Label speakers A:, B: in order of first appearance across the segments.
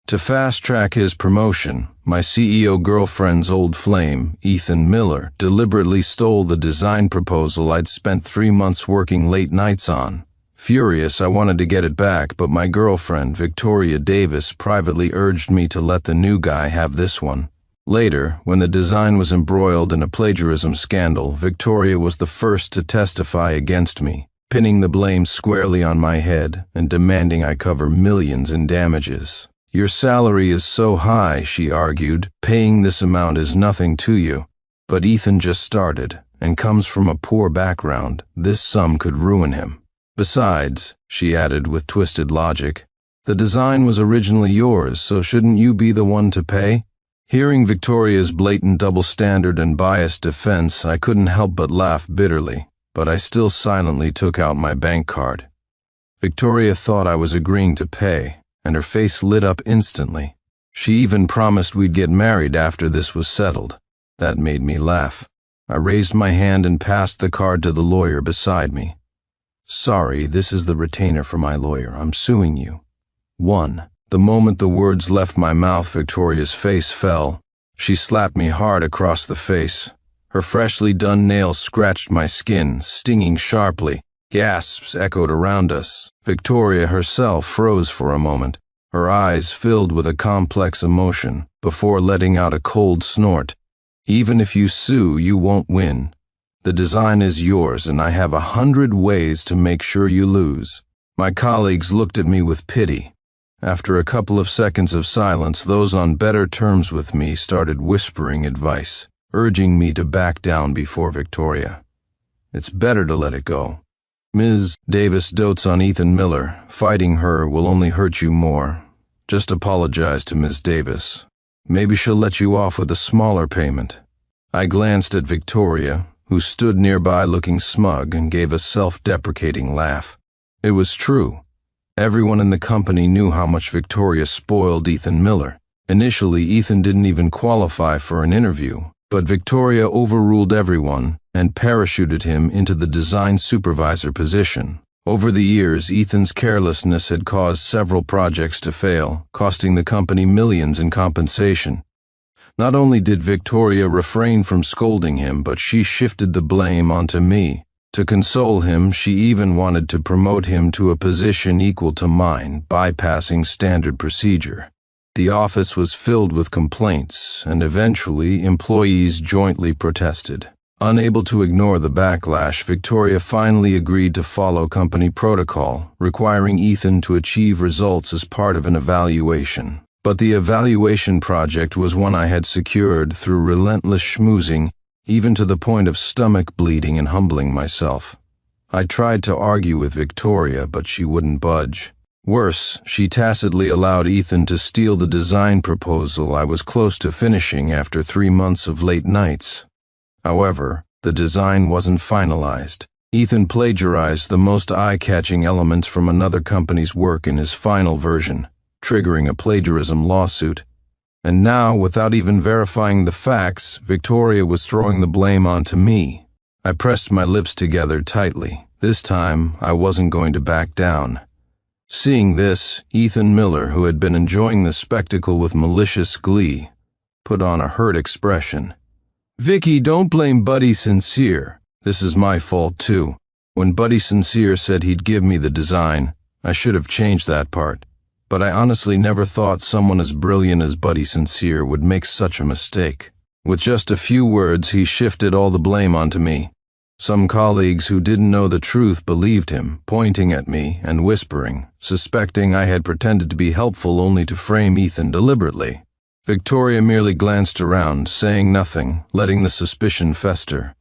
A: To fast-track his promotion, my CEO girlfriend's old flame, Ethan Miller, deliberately stole the design proposal I'd spent 3 months working late nights on. Furious, I wanted to get it back, but my girlfriend, Victoria Davis, privately urged me to let the new guy have this one. Later, when the design was embroiled in a plagiarism scandal, Victoria was the first to testify against me, pinning the blame squarely on my head and demanding I cover millions in damages. Your salary is so high, she argued, paying this amount is nothing to you. But Ethan just started, and comes from a poor background. This sum could ruin him. Besides, she added with twisted logic, the design was originally yours, so shouldn't you be the one to pay? Hearing Victoria's blatant double standard and biased defense, I couldn't help but laugh bitterly, but I still silently took out my bank card. Victoria thought I was agreeing to pay, and her face lit up instantly. She even promised we'd get married after this was settled. That made me laugh. I raised my hand and passed the card to the lawyer beside me. Sorry, this is the retainer for my lawyer. I'm suing you. 1. The moment the words left my mouth, Victoria's face fell. She slapped me hard across the face. Her freshly done nails scratched my skin, stinging sharply. Gasps echoed around us. Victoria herself froze for a moment, her eyes filled with a complex emotion, before letting out a cold snort. Even if you sue, you won't win. The design is yours, and I have 100 ways to make sure you lose. My colleagues looked at me with pity. After a couple of seconds of silence, those on better terms with me started whispering advice, urging me to back down before Victoria. It's better to let it go. Ms. Davis dotes on Ethan Miller. Fighting her will only hurt you more. Just apologize to Ms. Davis. Maybe she'll let you off with a smaller payment. I glanced at Victoria, who stood nearby looking smug, and gave a self-deprecating laugh. It was true. Everyone in the company knew how much Victoria spoiled Ethan Miller. Initially, Ethan didn't even qualify for an interview, but Victoria overruled everyone and parachuted him into the design supervisor position. Over the years, Ethan's carelessness had caused several projects to fail, costing the company millions in compensation. Not only did Victoria refrain from scolding him, but she shifted the blame onto me. To console him, she even wanted to promote him to a position equal to mine, bypassing standard procedure. The office was filled with complaints, and eventually employees jointly protested. Unable to ignore the backlash, Victoria finally agreed to follow company protocol, requiring Ethan to achieve results as part of an evaluation. But the evaluation project was one I had secured through relentless schmoozing, even to the point of stomach bleeding and humbling myself. I tried to argue with Victoria, but she wouldn't budge. Worse, she tacitly allowed Ethan to steal the design proposal I was close to finishing after 3 months of late nights. However, the design wasn't finalized. Ethan plagiarized the most eye-catching elements from another company's work in his final version, triggering a plagiarism lawsuit. And now, without even verifying the facts, Victoria was throwing the blame onto me. I pressed my lips together tightly. This time, I wasn't going to back down. Seeing this, Ethan Miller, who had been enjoying the spectacle with malicious glee, put on a hurt expression. Vicky, don't blame Buddy Sincere. This is my fault too. When Buddy Sincere said he'd give me the design, I should have changed that part. But I honestly never thought someone as brilliant as Buddy Sincere would make such a mistake. With just a few words, he shifted all the blame onto me. Some colleagues who didn't know the truth believed him, pointing at me and whispering, suspecting I had pretended to be helpful only to frame Ethan deliberately. Victoria merely glanced around, saying nothing, letting the suspicion fester.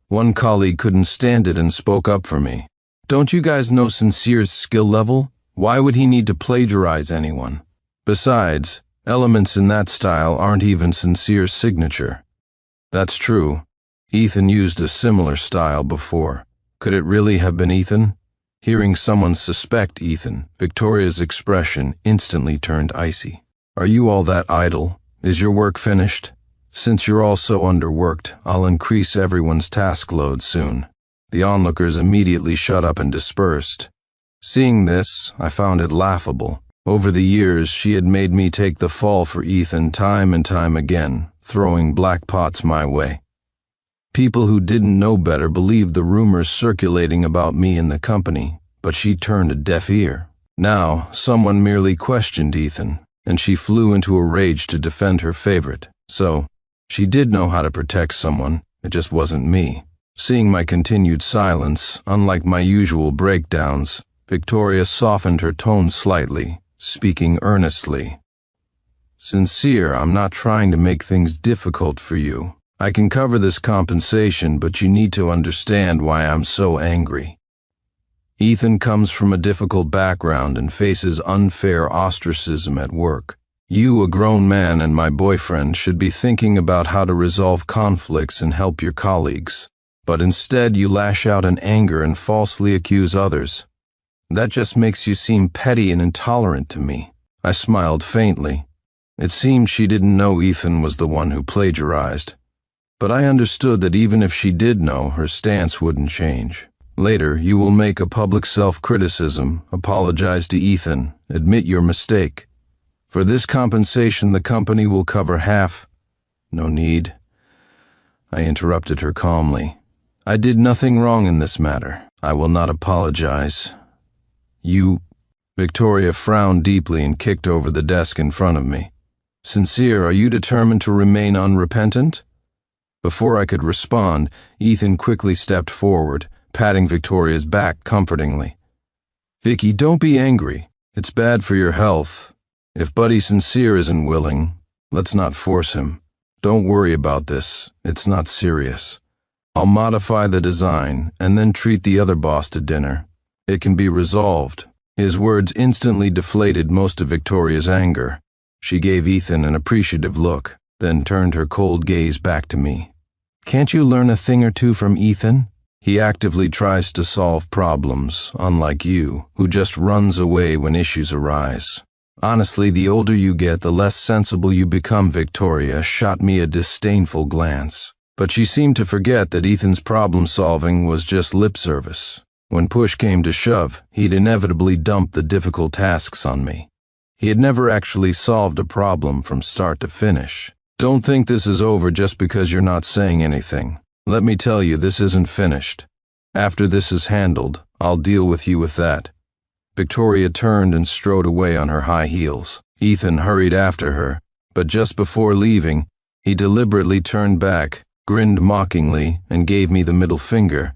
A: One colleague couldn't stand it and spoke up for me. Don't you guys know Sincere's skill level? Why would he need to plagiarize anyone? Besides, elements in that style aren't even Sincere's signature. That's true. Ethan used a similar style before. Could it really have been Ethan? Hearing someone suspect Ethan, Victoria's expression instantly turned icy. Are you all that idle? Is your work finished? Since you're all so underworked, I'll increase everyone's task load soon. The onlookers immediately shut up and dispersed. Seeing this, I found it laughable. Over the years, she had made me take the fall for Ethan time and time again, throwing black pots my way. People who didn't know better believed the rumors circulating about me in the company, but she turned a deaf ear. Now, someone merely questioned Ethan, and she flew into a rage to defend her favorite. So, she did know how to protect someone, it just wasn't me. Seeing my continued silence, unlike my usual breakdowns, Victoria softened her tone slightly, speaking earnestly. "Sincere, I'm not trying to make things difficult for you. I can cover this compensation, but you need to understand why I'm so angry. Ethan comes from a difficult background and faces unfair ostracism at work. You, a grown man and my boyfriend, should be thinking about how to resolve conflicts and help your colleagues. But instead you lash out in anger and falsely accuse others. That just makes you seem petty and intolerant to me." I smiled faintly. It seemed she didn't know Ethan was the one who plagiarized. But I understood that even if she did know, her stance wouldn't change. "Later, you will make a public self-criticism, apologize to Ethan, admit your mistake. For this compensation, the company will cover half." "No need," I interrupted her calmly. "I did nothing wrong in this matter. I will not apologize. You—" Victoria frowned deeply and kicked over the desk in front of me. "Sincere, are you determined to remain unrepentant?" Before I could respond, Ethan quickly stepped forward, patting Victoria's back comfortingly. "Vicky, don't be angry. It's bad for your health. If Buddy Sincere isn't willing, let's not force him. Don't worry about this. It's not serious. I'll modify the design and then treat the other boss to dinner. It can be resolved." His words instantly deflated most of Victoria's anger. She gave Ethan an appreciative look, then turned her cold gaze back to me. "Can't you learn a thing or two from Ethan? He actively tries to solve problems, unlike you, who just runs away when issues arise. Honestly, the older you get, the less sensible you become." Victoria shot me a disdainful glance. But she seemed to forget that Ethan's problem-solving was just lip service. When push came to shove, he'd inevitably dump the difficult tasks on me. He had never actually solved a problem from start to finish. "Don't think this is over just because you're not saying anything. Let me tell you, this isn't finished. After this is handled, I'll deal with you with that." Victoria turned and strode away on her high heels. Ethan hurried after her, but just before leaving, he deliberately turned back, grinned mockingly, and gave me the middle finger.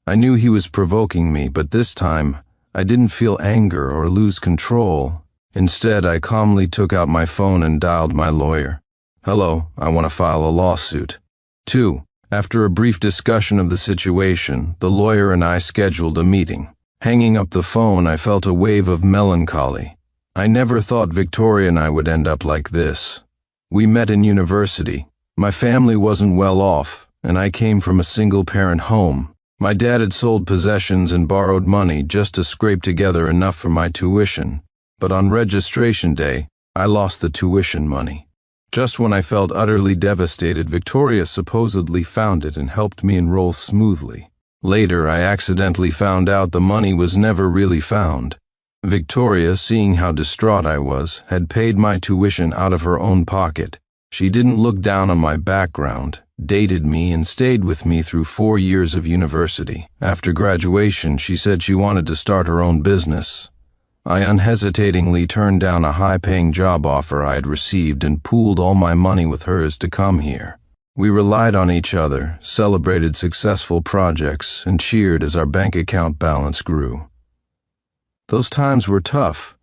A: I knew he was provoking me, but this time, I didn't feel anger or lose control. Instead, I calmly took out my phone and dialed my lawyer. "Hello, I want to file a lawsuit." 2. After a brief discussion of the situation, the lawyer and I scheduled a meeting. Hanging up the phone, I felt a wave of melancholy. I never thought Victoria and I would end up like this. We met in university. My family wasn't well off, and I came from a single-parent home. My dad had sold possessions and borrowed money just to scrape together enough for my tuition. But on registration day, I lost the tuition money. Just when I felt utterly devastated, Victoria supposedly found it and helped me enroll smoothly. Later, I accidentally found out the money was never really found. Victoria, seeing how distraught I was, had paid my tuition out of her own pocket. She didn't look down on my background, dated me, and stayed with me through 4 years of university. After graduation, she said she wanted to start her own business. I unhesitatingly turned down a high-paying job offer I had received and pooled all my money with hers to come here. We relied on each other, celebrated successful projects, and cheered as our bank account balance grew. Those times were tough,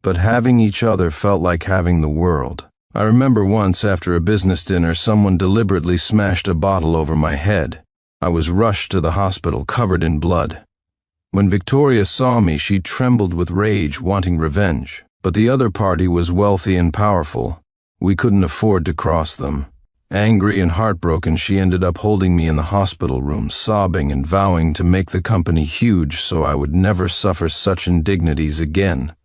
A: but having each other felt like having the world. I remember once after a business dinner, someone deliberately smashed a bottle over my head. I was rushed to the hospital covered in blood. When Victoria saw me, she trembled with rage, wanting revenge. But the other party was wealthy and powerful. We couldn't afford to cross them. Angry and heartbroken, she ended up holding me in the hospital room, sobbing and vowing to make the company huge so I would never suffer such indignities again.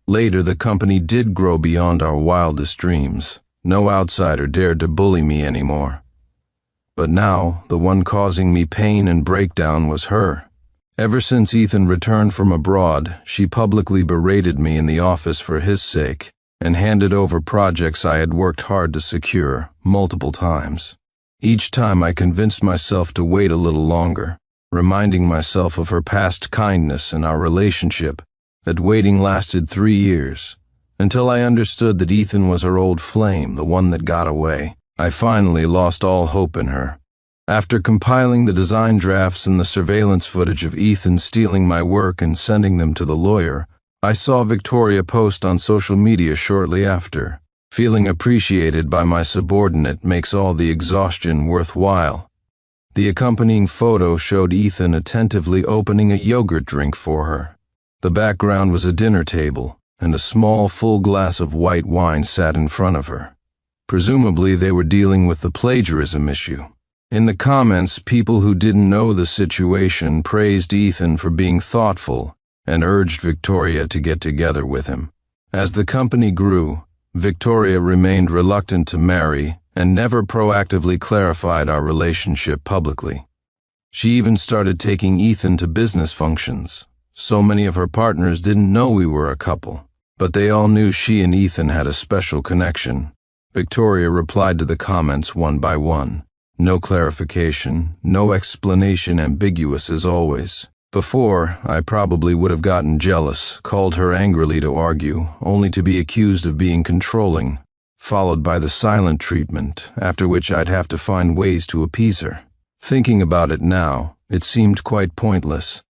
A: Later, the company did grow beyond our wildest dreams. No outsider dared to bully me anymore. But now, the one causing me pain and breakdown was her. Ever since Ethan returned from abroad, she publicly berated me in the office for his sake and handed over projects I had worked hard to secure multiple times. Each time I convinced myself to wait a little longer, reminding myself of her past kindness and our relationship. That waiting lasted 3 years, until I understood that Ethan was her old flame, the one that got away. I finally lost all hope in her. After compiling the design drafts and the surveillance footage of Ethan stealing my work and sending them to the lawyer, I saw Victoria post on social media shortly after. Feeling appreciated by my subordinate makes all the exhaustion worthwhile. The accompanying photo showed Ethan attentively opening a yogurt drink for her. The background was a dinner table, and a small full glass of white wine sat in front of her. Presumably they were dealing with the plagiarism issue. In the comments, people who didn't know the situation praised Ethan for being thoughtful and urged Victoria to get together with him. As the company grew, Victoria remained reluctant to marry and never proactively clarified our relationship publicly. She even started taking Ethan to business functions. So many of her partners didn't know we were a couple, but they all knew she and Ethan had a special connection. Victoria replied to the comments one by one. No clarification, no explanation, ambiguous as always. Before, I probably would have gotten jealous, called her angrily to argue, only to be accused of being controlling, followed by the silent treatment, after which I'd have to find ways to appease her. Thinking about it now, it seemed quite pointless.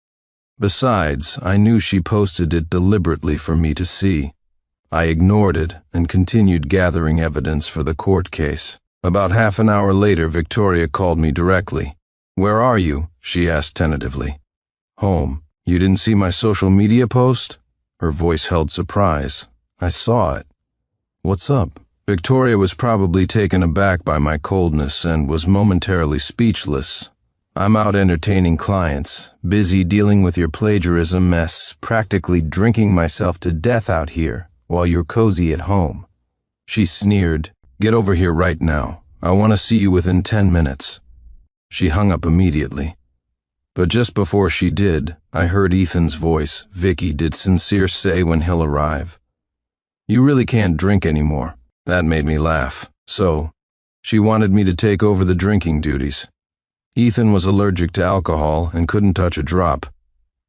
A: Besides, I knew she posted it deliberately for me to see. I ignored it and continued gathering evidence for the court case. About half an hour later, Victoria called me directly. "Where are you?" she asked tentatively. "Home. You didn't see my social media post?" Her voice held surprise. "I saw it." "What's up?" Victoria was probably taken aback by my coldness and was momentarily speechless. "I'm out entertaining clients, busy dealing with your plagiarism mess, practically drinking myself to death out here, while you're cozy at home." She sneered. "Get over here right now. I want to see you within 10 minutes. She hung up immediately. But just before she did, I heard Ethan's voice. "Vicky, did Sincere say when he'll arrive?" "You really can't drink anymore." That made me laugh. So, she wanted me to take over the drinking duties. Ethan was allergic to alcohol and couldn't touch a drop.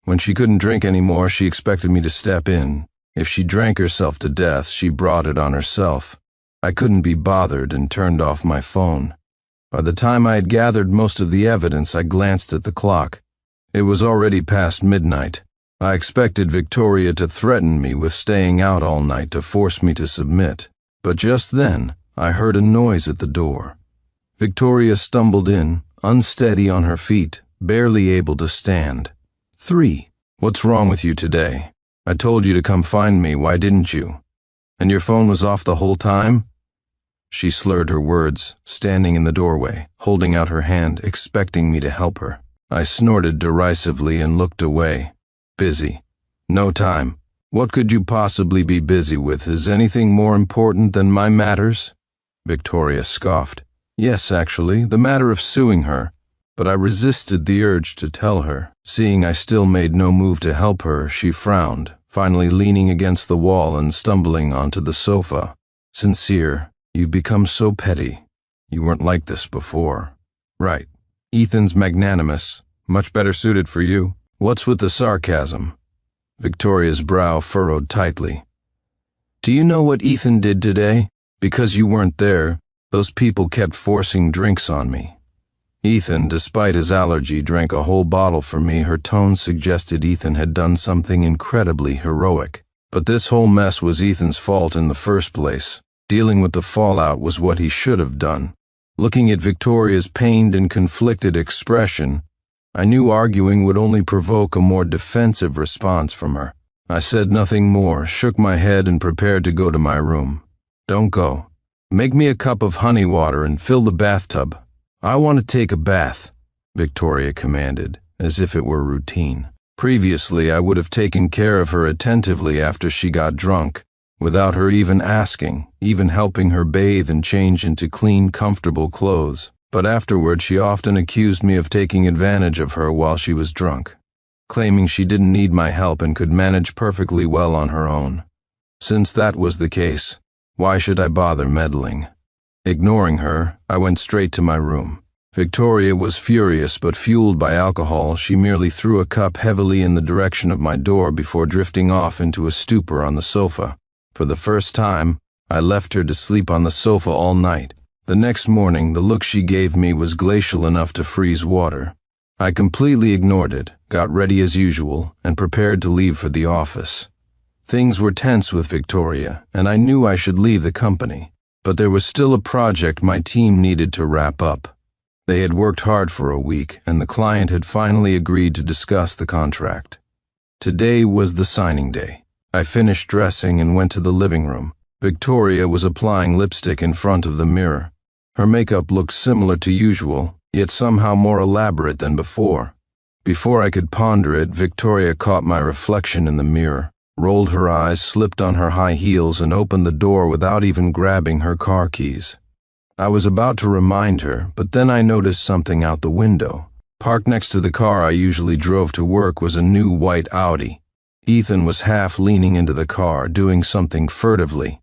A: When she couldn't drink anymore, she expected me to step in. If she drank herself to death, she brought it on herself. I couldn't be bothered and turned off my phone. By the time I had gathered most of the evidence, I glanced at the clock. It was already past midnight. I expected Victoria to threaten me with staying out all night to force me to submit. But just then, I heard a noise at the door. Victoria stumbled in, unsteady on her feet, barely able to stand. "3. What's wrong with you today? I told you to come find me, why didn't you? And your phone was off the whole time?" She slurred her words, standing in the doorway, holding out her hand, expecting me to help her. I snorted derisively and looked away. "Busy. No time. What could you possibly be busy with? Is anything more important than my matters?" Victoria scoffed. "Yes, actually, the matter of suing her." But I resisted the urge to tell her. Seeing I still made no move to help her, she frowned, finally leaning against the wall and stumbling onto the sofa. "Sincere, you've become so petty. You weren't like this before." "Right. Ethan's magnanimous, much better suited for you." "What's with the sarcasm?" Victoria's brow furrowed tightly. "Do you know what Ethan did today? Because you weren't there, those people kept forcing drinks on me. Ethan, despite his allergy, drank a whole bottle for me." Her tone suggested Ethan had done something incredibly heroic. But this whole mess was Ethan's fault in the first place. Dealing with the fallout was what he should have done. Looking at Victoria's pained and conflicted expression, I knew arguing would only provoke a more defensive response from her. I said nothing more, shook my head, and prepared to go to my room. "Don't go. Make me a cup of honey water and fill the bathtub. I want to take a bath," Victoria commanded, as if it were routine. Previously, I would have taken care of her attentively after she got drunk, without her even asking, even helping her bathe and change into clean, comfortable clothes. But afterward, she often accused me of taking advantage of her while she was drunk. claiming she didn't need my help and could manage perfectly well on her own. Since that was the case, why should I bother meddling? Ignoring her, I went straight to my room. Victoria was furious, but fueled by alcohol, she merely threw a cup heavily in the direction of my door before drifting off into a stupor on the sofa. For the first time, I left her to sleep on the sofa all night. The next morning, the look she gave me was glacial enough to freeze water. I completely ignored it, got ready as usual, and prepared to leave for the office. Things were tense with Victoria, and I knew I should leave the company. But there was still a project my team needed to wrap up. They had worked hard for a week, and the client had finally agreed to discuss the contract. Today was the signing day. I finished dressing and went to the living room. Victoria was applying lipstick in front of the mirror. Her makeup looked similar to usual, yet somehow more elaborate than before. Before I could ponder it, Victoria caught my reflection in the mirror, rolled her eyes, slipped on her high heels, and opened the door without even grabbing her car keys. I was about to remind her, but then I noticed something out the window. Parked next to the car I usually drove to work was a new white Audi. Ethan was half leaning into the car, doing something furtively.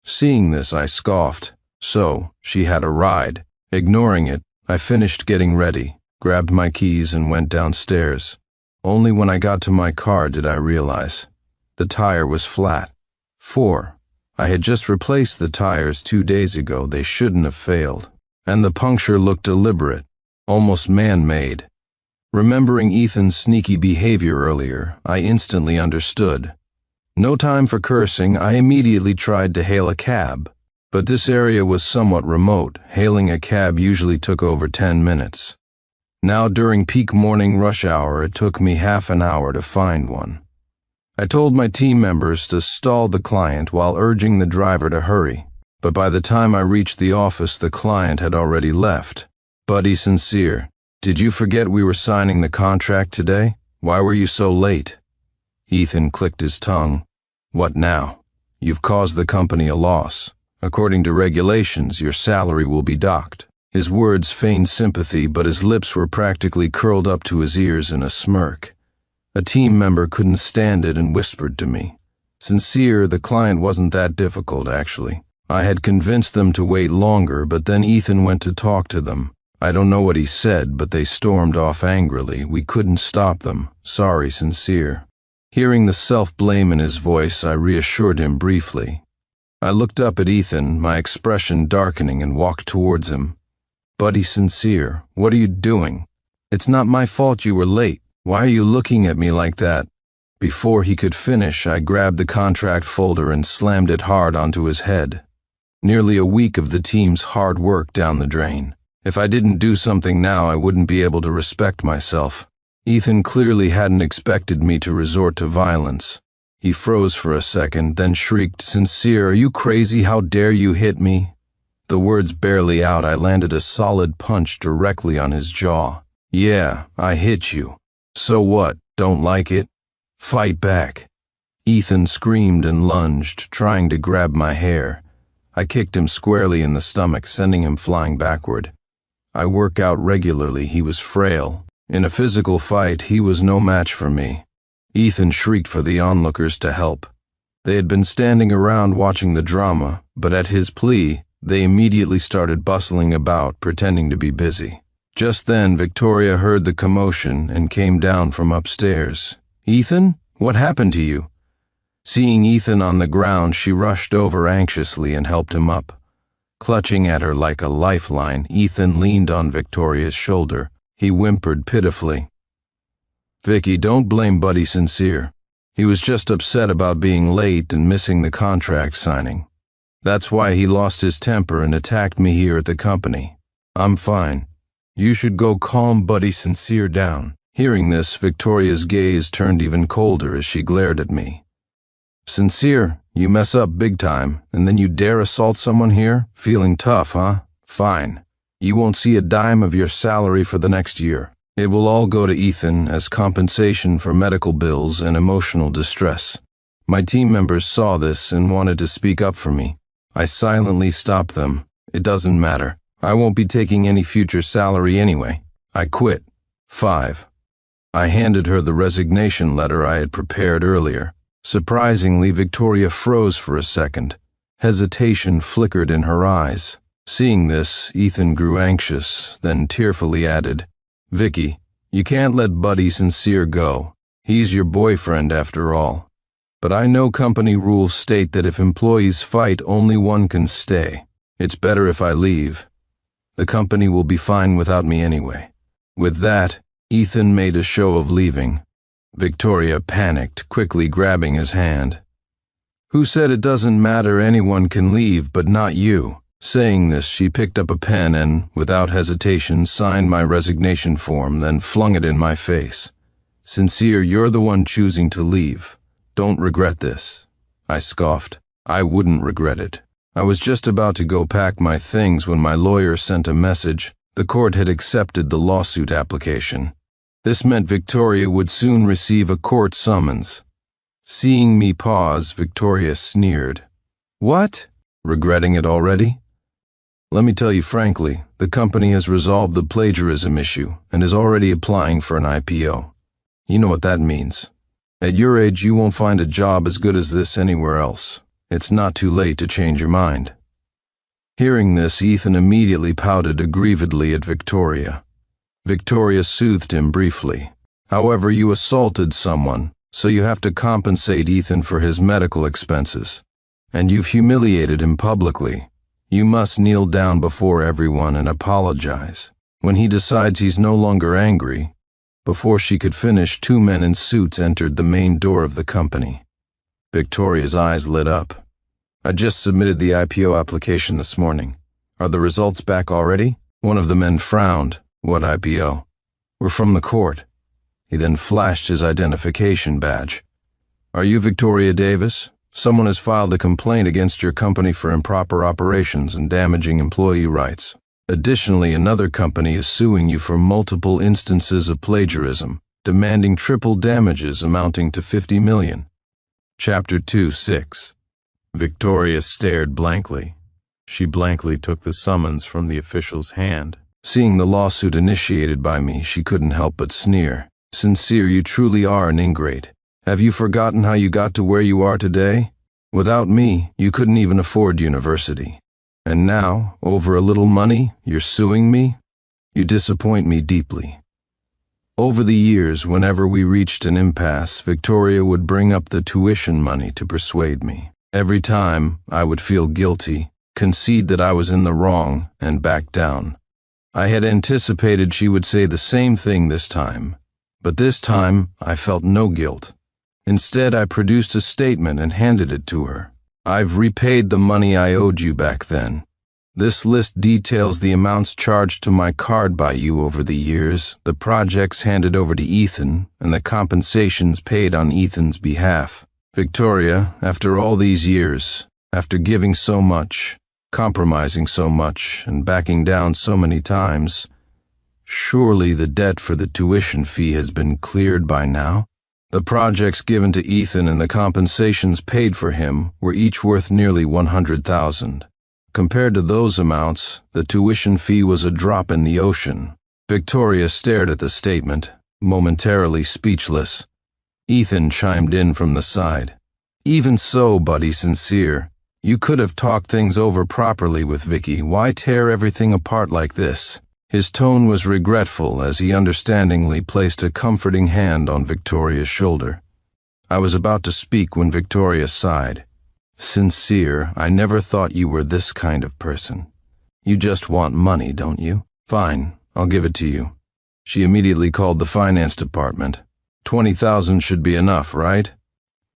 A: Seeing this, I scoffed. So, she had a ride. Ignoring it, I finished getting ready, grabbed my keys, and went downstairs. Only when I got to my car did I realize. The tire was flat. 4. I had just replaced the tires 2 days ago. They shouldn't have failed. And the puncture looked deliberate, almost man-made. Remembering Ethan's sneaky behavior earlier, I instantly understood. No time for cursing, I immediately tried to hail a cab. But this area was somewhat remote. Hailing a cab usually took over 10 minutes. Now during peak morning rush hour, it took me half an hour to find one. I told my team members to stall the client while urging the driver to hurry. But by the time I reached the office, the client had already left. Buddy Sincere, did you forget we were signing the contract today? Why were you so late? Ethan clicked his tongue. What now? You've caused the company a loss. According to regulations, your salary will be docked. His words feigned sympathy, but his lips were practically curled up to his ears in a smirk. A team member couldn't stand it and whispered to me. Sincere, the client wasn't that difficult, actually. I had convinced them to wait longer, but then Ethan went to talk to them. I don't know what he said, but they stormed off angrily. We couldn't stop them. Sorry, Sincere. Hearing the self-blame in his voice, I reassured him briefly. I looked up at Ethan, my expression darkening, and walked towards him. Buddy Sincere, what are you doing? It's not my fault you were late. Why are you looking at me like that? Before he could finish, I grabbed the contract folder and slammed it hard onto his head. Nearly a week of the team's hard work down the drain. If I didn't do something now, I wouldn't be able to respect myself. Ethan clearly hadn't expected me to resort to violence. He froze for a second, then shrieked, Sincere, are you crazy? How dare you hit me? The words barely out, I landed a solid punch directly on his jaw. Yeah, I hit you. So what? Don't like it? Fight back. Ethan screamed and lunged, trying to grab my hair. I kicked him squarely in the stomach, sending him flying backward. I work out regularly. He was frail. In a physical fight, he was no match for me. Ethan shrieked for the onlookers to help. They had been standing around watching the drama, but at his plea, they immediately started bustling about, pretending to be busy. Just then, Victoria heard the commotion and came down from upstairs. Ethan, what happened to you? Seeing Ethan on the ground, she rushed over anxiously and helped him up. Clutching at her like a lifeline, Ethan leaned on Victoria's shoulder. He whimpered pitifully. Vicky, don't blame Buddy Sincere. He was just upset about being late and missing the contract signing. That's why he lost his temper and attacked me here at the company. I'm fine. You should go calm Buddy Sincere down. Hearing this, Victoria's gaze turned even colder as she glared at me. Sincere, you mess up big time, and then you dare assault someone here? Feeling tough, huh? Fine. You won't see a dime of your salary for the next year. It will all go to Ethan as compensation for medical bills and emotional distress. My team members saw this and wanted to speak up for me. I silently stopped them. It doesn't matter. I won't be taking any future salary anyway. I quit. 5. I handed her the resignation letter I had prepared earlier. Surprisingly, Victoria froze for a second. Hesitation flickered in her eyes. Seeing this, Ethan grew anxious, then tearfully added, "Vicky, you can't let Buddy Sincere go. He's your boyfriend after all. But I know company rules state that if employees fight, only one can stay. It's better if I leave. The company will be fine without me anyway." With that, Ethan made a show of leaving. Victoria panicked, quickly grabbing his hand. "Who said it doesn't matter? Anyone can leave, but not you." Saying this, she picked up a pen and, without hesitation, signed my resignation form, then flung it in my face. "Sincere, you're the one choosing to leave. Don't regret this." I scoffed. I wouldn't regret it. I was just about to go pack my things when my lawyer sent a message. The court had accepted the lawsuit application. This meant Victoria would soon receive a court summons. Seeing me pause, Victoria sneered. "What? Regretting it already?" "Let me tell you frankly, the company has resolved the plagiarism issue and is already applying for an IPO. You know what that means. At your age, you won't find a job as good as this anywhere else. It's not too late to change your mind." Hearing this, Ethan immediately pouted aggrievedly at Victoria. Victoria soothed him briefly. "However, you assaulted someone, so you have to compensate Ethan for his medical expenses. And you've humiliated him publicly. You must kneel down before everyone and apologize. When he decides he's no longer angry." Before she could finish, 2 men in suits entered the main door of the company. Victoria's eyes lit up. "I just submitted the IPO application this morning. Are the results back already?" One of the men frowned. "What IPO?" "We're from the court." He then flashed his identification badge. "Are you Victoria Davis? Someone has filed a complaint against your company for improper operations and damaging employee rights. Additionally, another company is suing you for multiple instances of plagiarism, demanding triple damages amounting to $50 million. Chapter 2:6. Victoria stared blankly. She blankly took the summons from the official's hand. Seeing the lawsuit initiated by me, she couldn't help but sneer. "Sincere, you truly are an ingrate. Have you forgotten how you got to where you are today? Without me, you couldn't even afford university. And now, over a little money, you're suing me? You disappoint me deeply." Over the years, whenever we reached an impasse, Victoria would bring up the tuition money to persuade me. Every time, I would feel guilty, concede that I was in the wrong, and back down. I had anticipated she would say the same thing this time, but this time I felt no guilt. Instead, I produced a statement and handed it to her. "I've repaid the money I owed you back then. This list details the amounts charged to my card by you over the years, the projects handed over to Ethan, and the compensations paid on Ethan's behalf. Victoria, after all these years, after giving so much, compromising so much, and backing down so many times, surely the debt for the tuition fee has been cleared by now?" The projects given to Ethan and the compensations paid for him were each worth nearly $100,000. Compared to those amounts, the tuition fee was a drop in the ocean. Victoria stared at the statement, momentarily speechless. Ethan chimed in from the side. "Even so, Buddy Sincere, you could have talked things over properly with Vicky. Why tear everything apart like this?" His tone was regretful as he understandingly placed a comforting hand on Victoria's shoulder. I was about to speak when Victoria sighed. "Sincere, I never thought you were this kind of person. You just want money, don't you? Fine, I'll give it to you." She immediately called the finance department. $20,000 should be enough, right?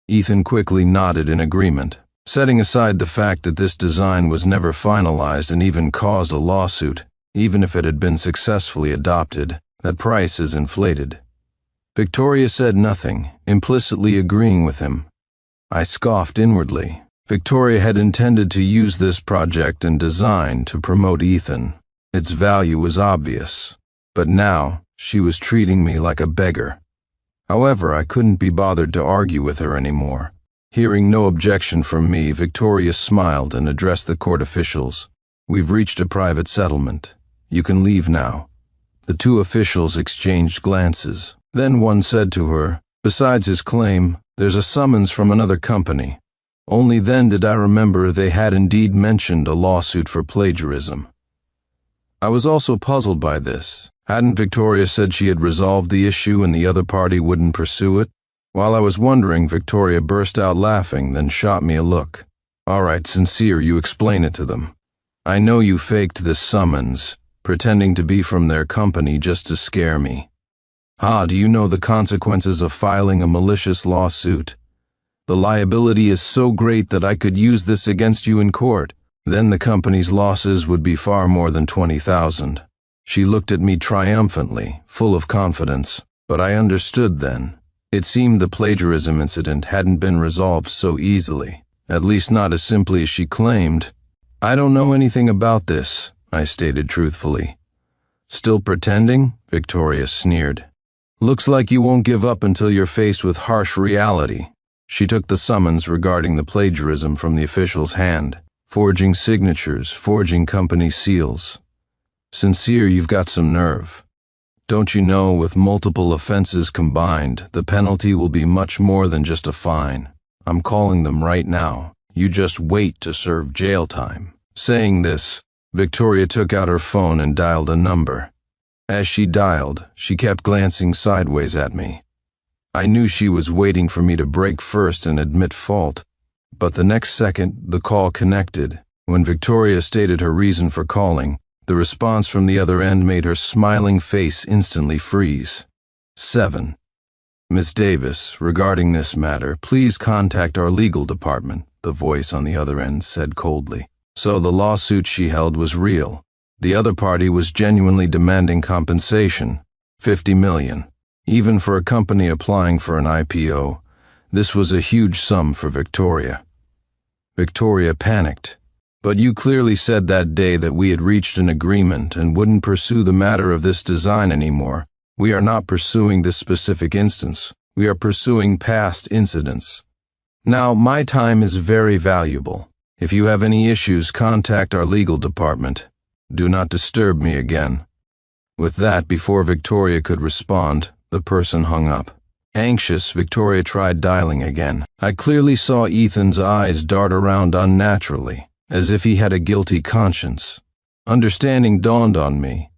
A: Ethan quickly nodded in agreement. Setting aside the fact that this design was never finalized and even caused a lawsuit, even if it had been successfully adopted, that price is inflated. Victoria said nothing, implicitly agreeing with him. I scoffed inwardly. Victoria had intended to use this project and design to promote Ethan. Its value was obvious, but now she was treating me like a beggar. However, I couldn't be bothered to argue with her anymore. Hearing no objection from me, Victoria smiled and addressed the court officials. "We've reached a private settlement. You can leave now." The two officials exchanged glances. Then one said to her, "Besides his claim, there's a summons from another company." Only then did I remember they had indeed mentioned a lawsuit for plagiarism. I was also puzzled by this. Hadn't Victoria said she had resolved the issue and the other party wouldn't pursue it? While I was wondering, Victoria burst out laughing, then shot me a look. "All right, Sincere, you explain it to them. I know you faked this summons, pretending to be from their company just to scare me. Do you know the consequences of filing a malicious lawsuit? The liability is so great that I could use this against you in court. Then the company's losses would be far more than 20,000. She looked at me triumphantly, full of confidence, but I understood then. It seemed the plagiarism incident hadn't been resolved so easily, at least not as simply as she claimed. "I don't know anything about this," I stated truthfully. "Still pretending?" Victoria sneered. "Looks like you won't give up until you're faced with harsh reality." She took the summons regarding the plagiarism from the official's hand, forging signatures, forging company seals. "Sincere, you've got some nerve. Don't you know, with multiple offenses combined, the penalty will be much more than just a fine. I'm calling them right now. You just wait to serve jail time." Saying this, Victoria took out her phone and dialed a number. As she dialed, she kept glancing sideways at me. I knew she was waiting for me to break first and admit fault, but the next second the call connected. When Victoria stated her reason for calling, the response from the other end made her smiling face instantly freeze. 7. "Miss Davis, regarding this matter, please contact our legal department," the voice on the other end said coldly. So the lawsuit she held was real. The other party was genuinely demanding compensation, $50 million. Even for a company applying for an IPO, this was a huge sum for Victoria. Victoria panicked. "But you clearly said that day that we had reached an agreement and wouldn't pursue the matter of this design anymore. We are not pursuing this specific instance. We are pursuing past incidents. Now, my time is very valuable. If you have any issues, contact our legal department. Do not disturb me again." With that, before Victoria could respond, the person hung up. Anxious, Victoria tried dialing again. I clearly saw Ethan's eyes dart around unnaturally, as if he had a guilty conscience. Understanding dawned on me.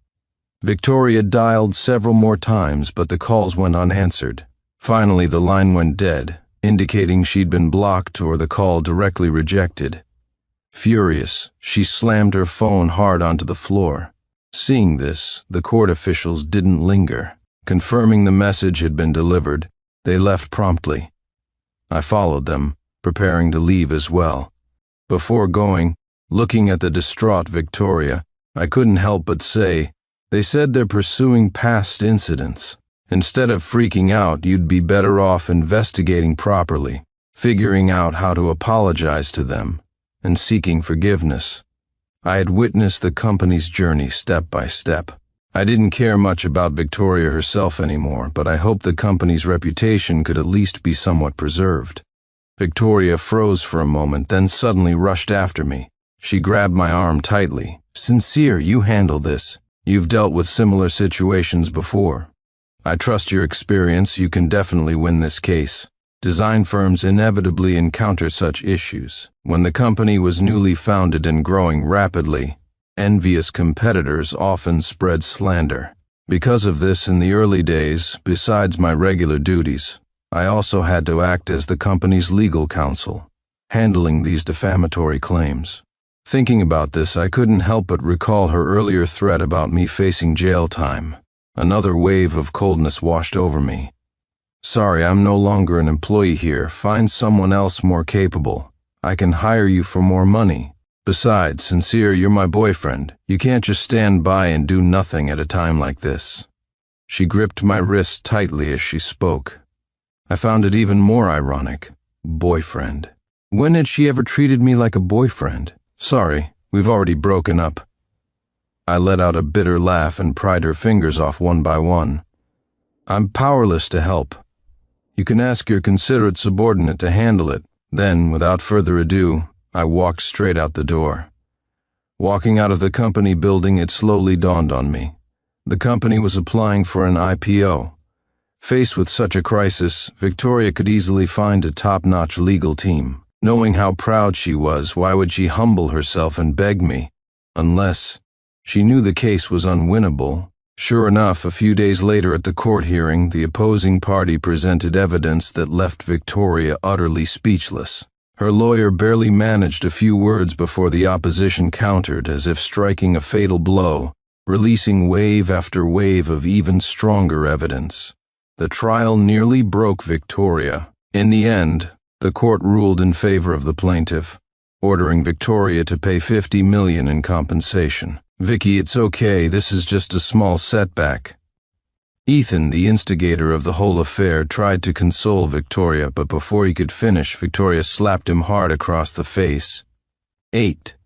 A: Victoria dialed several more times, but the calls went unanswered. Finally, the line went dead, indicating she'd been blocked or the call directly rejected. Furious, she slammed her phone hard onto the floor. Seeing this, the court officials didn't linger. Confirming the message had been delivered, they left promptly. I followed them, preparing to leave as well. Before going, looking at the distraught Victoria, I couldn't help but say, "They said they're pursuing past incidents. Instead of freaking out, you'd be better off investigating properly, figuring out how to apologize to them, and seeking forgiveness." I had witnessed the company's journey step by step. I didn't care much about Victoria herself anymore, but I hoped the company's reputation could at least be somewhat preserved. Victoria froze for a moment, then suddenly rushed after me. She grabbed my arm tightly. "Sincere, you handle this. You've dealt with similar situations before. I trust your experience. You can definitely win this case." Design firms inevitably encounter such issues. When the company was newly founded and growing rapidly, envious competitors often spread slander. Because of this, in the early days, besides my regular duties, I also had to act as the company's legal counsel, handling these defamatory claims. Thinking about this, I couldn't help but recall her earlier threat about me facing jail time. Another wave of coldness washed over me. "Sorry, I'm no longer an employee here. Find someone else more capable. I can hire you for more money. Besides, Sincere, you're my boyfriend. You can't just stand by and do nothing at a time like this." She gripped my wrist tightly as she spoke. I found it even more ironic. Boyfriend. When had she ever treated me like a boyfriend? "Sorry, we've already broken up." I let out a bitter laugh and pried her fingers off one by one. "I'm powerless to help. You can ask your considerate subordinate to handle it." Then, without further ado, I walked straight out the door. Walking out of the company building, it slowly dawned on me. The company was applying for an IPO. Faced with such a crisis, Victoria could easily find a top-notch legal team. Knowing how proud she was, why would she humble herself and beg me? Unless she knew the case was unwinnable. Sure enough, a few days later at the court hearing, the opposing party presented evidence that left Victoria utterly speechless. Her lawyer barely managed a few words before the opposition countered, as if striking a fatal blow, releasing wave after wave of even stronger evidence. The trial nearly broke Victoria. In the end, the court ruled in favor of the plaintiff, ordering Victoria to pay $50 million in compensation. "Vicky, it's okay, this is just a small setback." Ethan, the instigator of the whole affair, tried to console Victoria, but before he could finish, Victoria slapped him hard across the face. "8.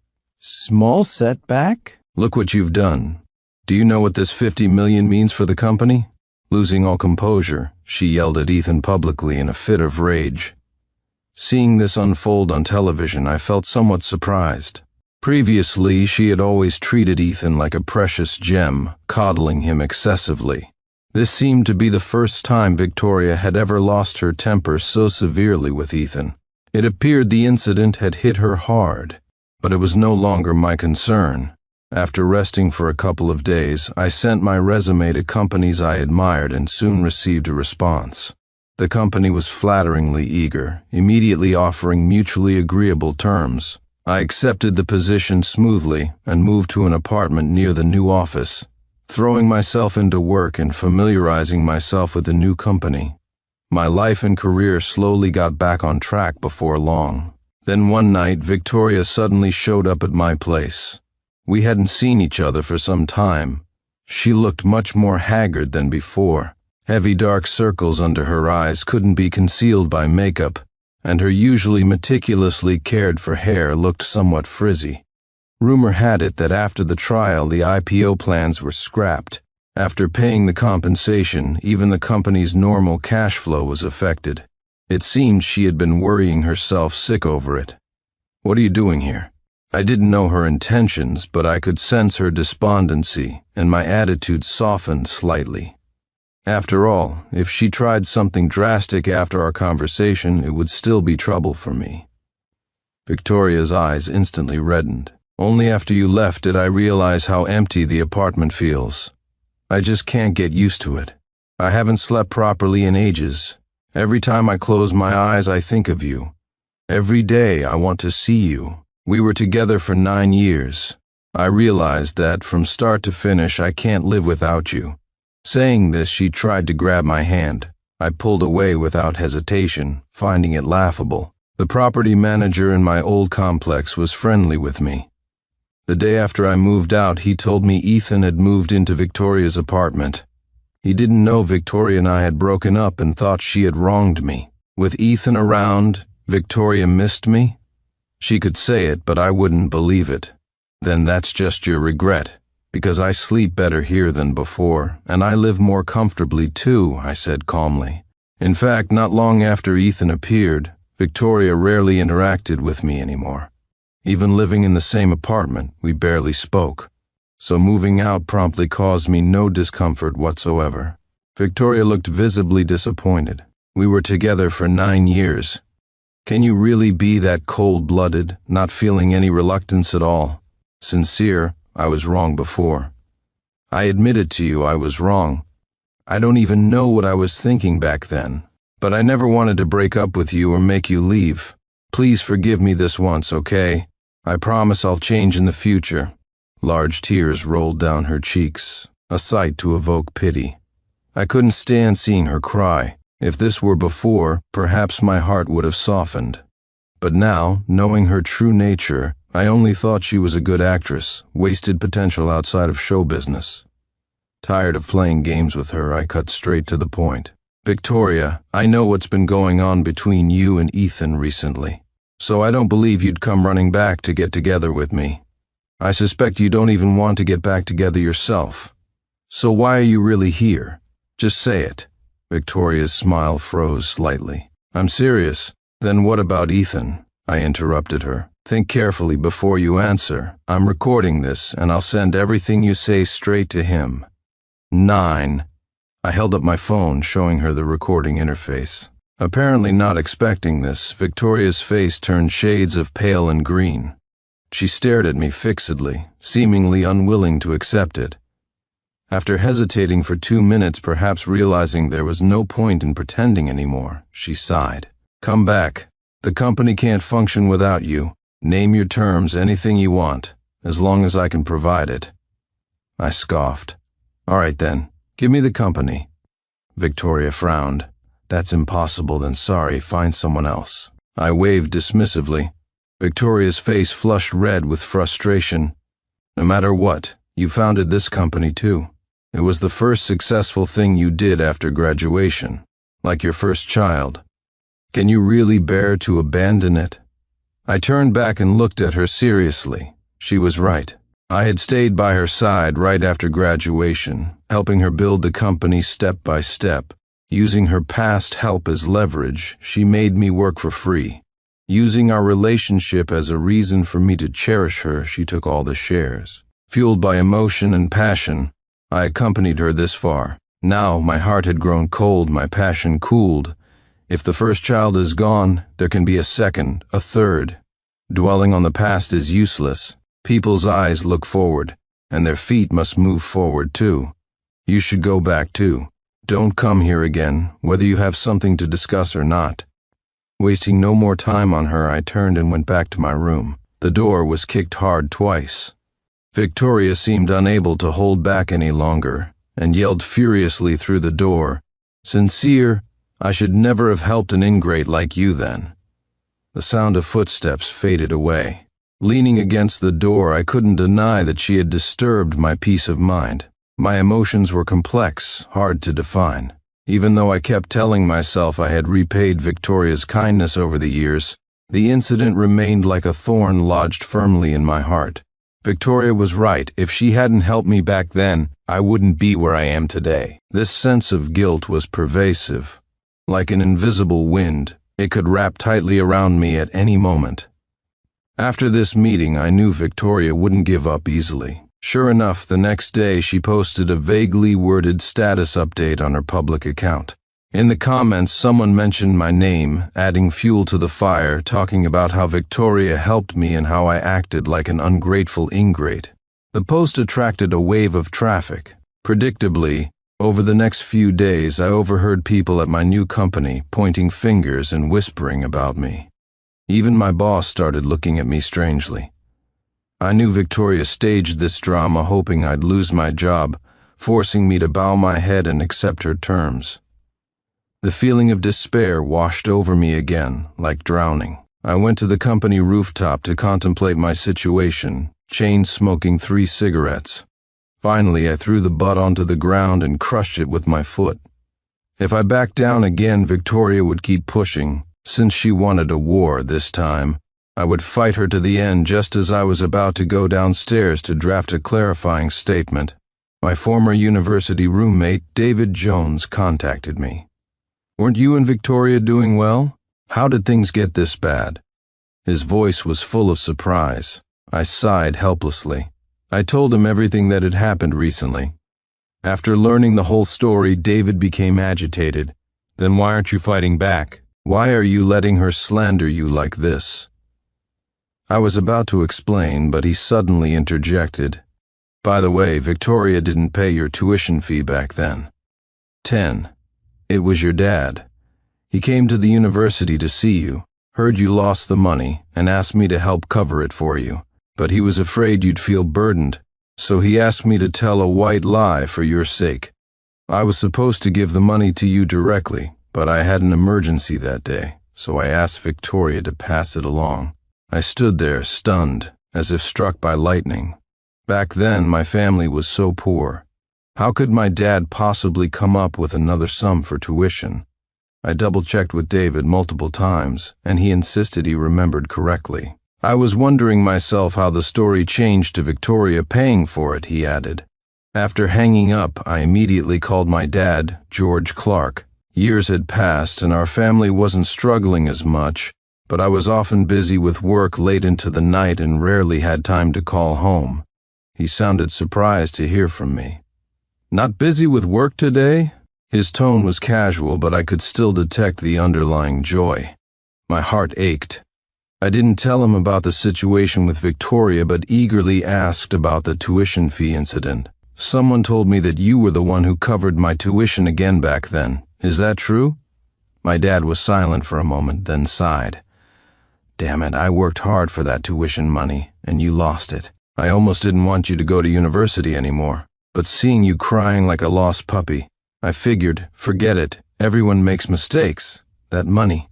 B: Small setback?
A: Look what you've done. Do you know what this $50 million means for the company?" Losing all composure, she yelled at Ethan publicly in a fit of rage. Seeing this unfold on television, I felt somewhat surprised. Previously, she had always treated Ethan like a precious gem, coddling him excessively. This seemed to be the first time Victoria had ever lost her temper so severely with Ethan. It appeared the incident had hit her hard, but it was no longer my concern. After resting for a couple of days, I sent my resume to companies I admired and soon received a response. The company was flatteringly eager, immediately offering mutually agreeable terms. I accepted the position smoothly and moved to an apartment near the new office, throwing myself into work and familiarizing myself with the new company. My life and career slowly got back on track before long. Then one night, Victoria suddenly showed up at my place. We hadn't seen each other for some time. She looked much more haggard than before. Heavy dark circles under her eyes couldn't be concealed by makeup, and her usually meticulously cared for hair looked somewhat frizzy. Rumor had it that after the trial, the IPO plans were scrapped. After paying the compensation, even the company's normal cash flow was affected. It seemed she had been worrying herself sick over it. "What are you doing here?" I didn't know her intentions, but I could sense her despondency, and my attitude softened slightly. After all, if she tried something drastic after our conversation, it would still be trouble for me. Victoria's eyes instantly reddened. "Only after you left did I realize how empty the apartment feels. I just can't get used to it. I haven't slept properly in ages. Every time I close my eyes, I think of you. Every day I want to see you. We were together for 9 years. I realized that from start to finish I can't live without you." Saying this, she tried to grab my hand. I pulled away without hesitation, finding it laughable. The property manager in my old complex was friendly with me. The day after I moved out, he told me Ethan had moved into Victoria's apartment. He didn't know Victoria and I had broken up and thought she had wronged me. With Ethan around, Victoria missed me? She could say it, but I wouldn't believe it. "Then that's just your regret, because I sleep better here than before, and I live more comfortably too," I said calmly. In fact, not long after Ethan appeared, Victoria rarely interacted with me anymore. Even living in the same apartment, we barely spoke, so moving out promptly caused me no discomfort whatsoever. Victoria looked visibly disappointed. "We were together for 9 years. Can you really be that cold-blooded, not feeling any reluctance at all? Sincere, I was wrong before. I admitted to you I was wrong. I don't even know what I was thinking back then. But I never wanted to break up with you or make you leave. Please forgive me this once, okay? I promise I'll change in the future." Large tears rolled down her cheeks, a sight to evoke pity. I couldn't stand seeing her cry. If this were before, perhaps my heart would have softened. But now, knowing her true nature, I only thought she was a good actress, wasted potential outside of show business. Tired of playing games with her, I cut straight to the point. "Victoria, I know what's been going on between you and Ethan recently, so I don't believe you'd come running back to get together with me. I suspect you don't even want to get back together yourself. So why are you really here? Just say it." Victoria's smile froze slightly. "I'm serious." "Then what about Ethan?" I interrupted her. "Think carefully before you answer. I'm recording this, and I'll send everything you say straight to him." 9. I held up my phone, showing her the recording interface. Apparently not expecting this, Victoria's face turned shades of pale and green. She stared at me fixedly, seemingly unwilling to accept it. After hesitating for 2 minutes, perhaps realizing there was no point in pretending anymore, she sighed. "Come back. The company can't function without you. Name your terms, anything you want, as long as I can provide it." I scoffed. "All right then, give me the company." Victoria frowned. "That's impossible, then sorry, find someone else." I waved dismissively. Victoria's face flushed red with frustration. "No matter what, you founded this company too. It was the first successful thing you did after graduation, like your first child. Can you really bear to abandon it?" I turned back and looked at her seriously. She was right. I had stayed by her side right after graduation, helping her build the company step by step. Using her past help as leverage, she made me work for free. Using our relationship as a reason for me to cherish her, she took all the shares. Fueled by emotion and passion, I accompanied her this far. Now my heart had grown cold, my passion cooled. If the first child is gone, there can be a second, a third. Dwelling on the past is useless. People's eyes look forward, and their feet must move forward too. You should go back too. Don't come here again, whether you have something to discuss or not. Wasting no more time on her, I turned and went back to my room. The door was kicked hard twice. Victoria seemed unable to hold back any longer, and yelled furiously through the door, "Sincere, I should never have helped an ingrate like you then." The sound of footsteps faded away. Leaning against the door, I couldn't deny that she had disturbed my peace of mind. My emotions were complex, hard to define. Even though I kept telling myself I had repaid Victoria's kindness over the years, the incident remained like a thorn lodged firmly in my heart. Victoria was right. If she hadn't helped me back then, I wouldn't be where I am today. This sense of guilt was pervasive. Like an invisible wind, it could wrap tightly around me at any moment. After this meeting, I knew Victoria wouldn't give up easily. Sure enough, the next day she posted a vaguely worded status update on her public account. In the comments, someone mentioned my name, adding fuel to the fire, talking about how Victoria helped me and how I acted like an ungrateful ingrate. The post attracted a wave of traffic. Predictably, over the next few days, I overheard people at my new company pointing fingers and whispering about me. Even my boss started looking at me strangely. I knew Victoria staged this drama, hoping I'd lose my job, forcing me to bow my head and accept her terms. The feeling of despair washed over me again, like drowning. I went to the company rooftop to contemplate my situation, chain smoking 3 cigarettes. Finally, I threw the butt onto the ground and crushed it with my foot. If I backed down again, Victoria would keep pushing. Since she wanted a war this time, I would fight her to the end. Just as I was about to go downstairs to draft a clarifying statement, my former university roommate, David Jones, contacted me. "Weren't you and Victoria doing well? How did things get this bad?" His voice was full of surprise. I sighed helplessly. I told him everything that had happened recently. After learning the whole story, David became agitated. "Then why aren't you fighting back? Why are you letting her slander you like this?" I was about to explain, but he suddenly interjected. "By the way, Victoria didn't pay your tuition fee back then." 10. It was your dad. He came to the university to see you, heard you lost the money, and asked me to help cover it for you. But he was afraid you'd feel burdened, so he asked me to tell a white lie for your sake. I was supposed to give the money to you directly, but I had an emergency that day, so I asked Victoria to pass it along. I stood there, stunned, as if struck by lightning. Back then, my family was so poor. How could my dad possibly come up with another sum for tuition? I double-checked with David multiple times, and he insisted he remembered correctly. I was wondering myself how the story changed to Victoria paying for it, he added. After hanging up, I immediately called my dad, George Clark. Years had passed, and our family wasn't struggling as much, but I was often busy with work late into the night and rarely had time to call home. He sounded surprised to hear from me. "Not busy with work today?" His tone was casual, but I could still detect the underlying joy. My heart ached. I didn't tell him about the situation with Victoria, but eagerly asked about the tuition fee incident. Someone told me that you were the one who covered my tuition again back then. Is that true? My dad was silent for a moment, then sighed. Damn it, I worked hard for that tuition money, and you lost it. I almost didn't want you to go to university anymore, but seeing you crying like a lost puppy, I figured, forget it, everyone makes mistakes. That money.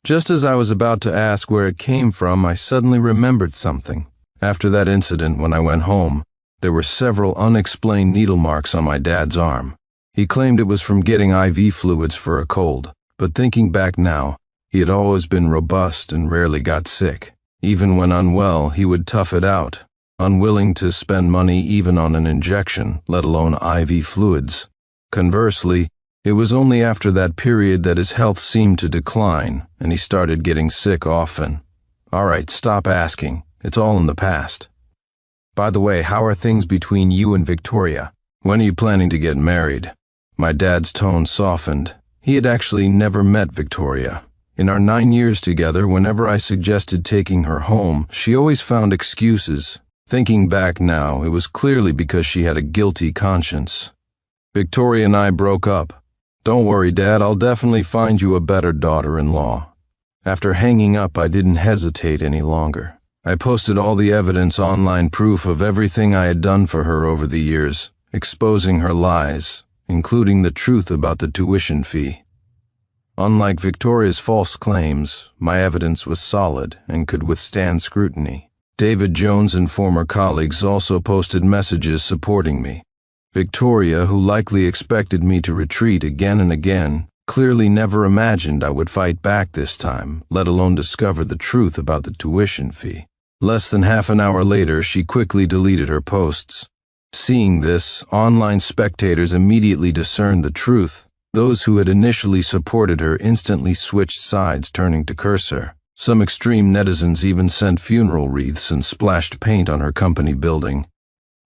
A: Just as I was about to ask where it came from, I suddenly remembered something. After that incident, when I went home, there were several unexplained needle marks on my dad's arm. He claimed it was from getting IV fluids for a cold, but thinking back now, he had always been robust and rarely got sick. Even when unwell, he would tough it out, unwilling to spend money even on an injection, let alone IV fluids. Conversely, it was only after that period that his health seemed to decline, and he started getting sick often. All right, stop asking. It's all in the past.
B: By the way, how are things between you and Victoria?
A: When are you planning to get married? My dad's tone softened. He had actually never met Victoria. In our 9 years together, whenever I suggested taking her home, she always found excuses. Thinking back now, it was clearly because she had a guilty conscience. Victoria and I broke up. Don't worry, Dad, I'll definitely find you a better daughter-in-law. After hanging up, I didn't hesitate any longer. I posted all the evidence, online proof of everything I had done for her over the years, exposing her lies, including the truth about the tuition fee. Unlike Victoria's false claims, my evidence was solid and could withstand scrutiny. David Jones and former colleagues also posted messages supporting me. Victoria, who likely expected me to retreat again and again, clearly never imagined I would fight back this time, let alone discover the truth about the tuition fee. Less than half an hour later, she quickly deleted her posts. Seeing this, online spectators immediately discerned the truth. Those who had initially supported her instantly switched sides, turning to curse her. Some extreme netizens even sent funeral wreaths and splashed paint on her company building.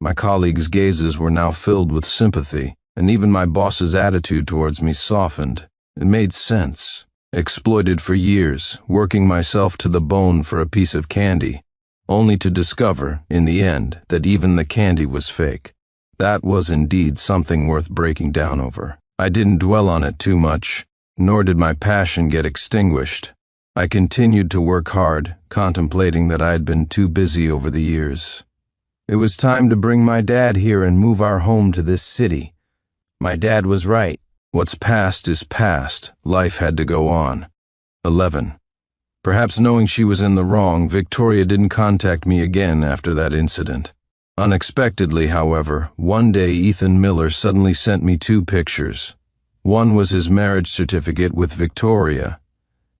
A: My colleagues' gazes were now filled with sympathy, and even my boss's attitude towards me softened. It made sense. Exploited for years, working myself to the bone for a piece of candy, only to discover, in the end, that even the candy was fake. That was indeed something worth breaking down over. I didn't dwell on it too much, nor did my passion get extinguished. I continued to work hard, contemplating that I had been too busy over the years.
B: It was time to bring my dad here and move our home to this city. My dad was right.
A: What's past is past. Life had to go on. 11. Perhaps knowing she was in the wrong, Victoria didn't contact me again after that incident. Unexpectedly, however, one day Ethan Miller suddenly sent me 2 pictures. One was his marriage certificate with Victoria.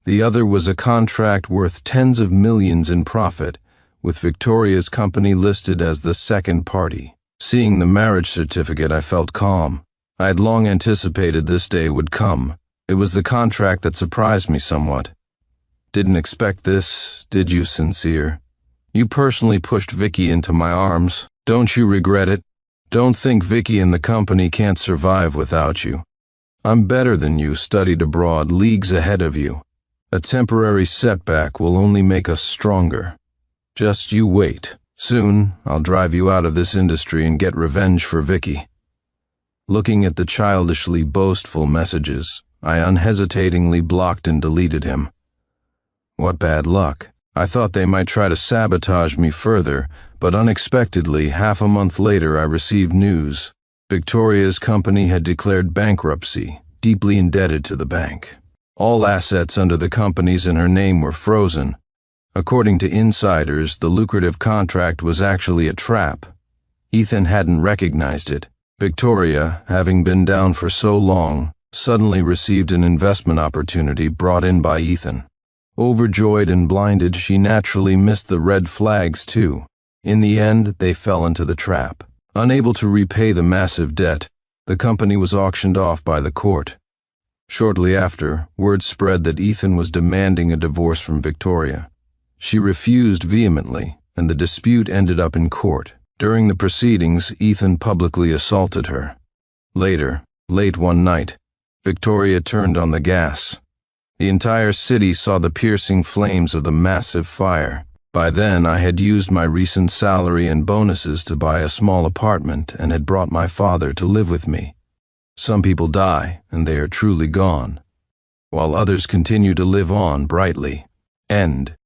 A: The other was a contract worth tens of millions in profit, with Victoria's company listed as the second party. Seeing the marriage certificate, I felt calm. I had long anticipated this day would come. It was the contract that surprised me somewhat. Didn't expect this, did you, Sincere? You personally pushed Vicky into my arms. Don't you regret it? Don't think Vicky and the company can't survive without you. I'm better than you, studied abroad, leagues ahead of you. A temporary setback will only make us stronger. Just you wait. Soon, I'll drive you out of this industry and get revenge for Vicky. Looking at the childishly boastful messages, I unhesitatingly blocked and deleted him. What bad luck. I thought they might try to sabotage me further, but unexpectedly, half a month later, I received news. Victoria's company had declared bankruptcy, deeply indebted to the bank. All assets under the companies in her name were frozen. According to insiders, the lucrative contract was actually a trap. Ethan hadn't recognized it. Victoria, having been down for so long, suddenly received an investment opportunity brought in by Ethan. Overjoyed and blinded, she naturally missed the red flags too. In the end, they fell into the trap. Unable to repay the massive debt, the company was auctioned off by the court. Shortly after, word spread that Ethan was demanding a divorce from Victoria. She refused vehemently, and the dispute ended up in court. During the proceedings, Ethan publicly assaulted her. Later, Late one night, Victoria turned on the gas. The entire city saw the piercing flames of the massive fire. By then, I had used my recent salary and bonuses to buy a small apartment and had brought my father to live with me. Some people die, and they are truly gone, while others continue to live on brightly. End.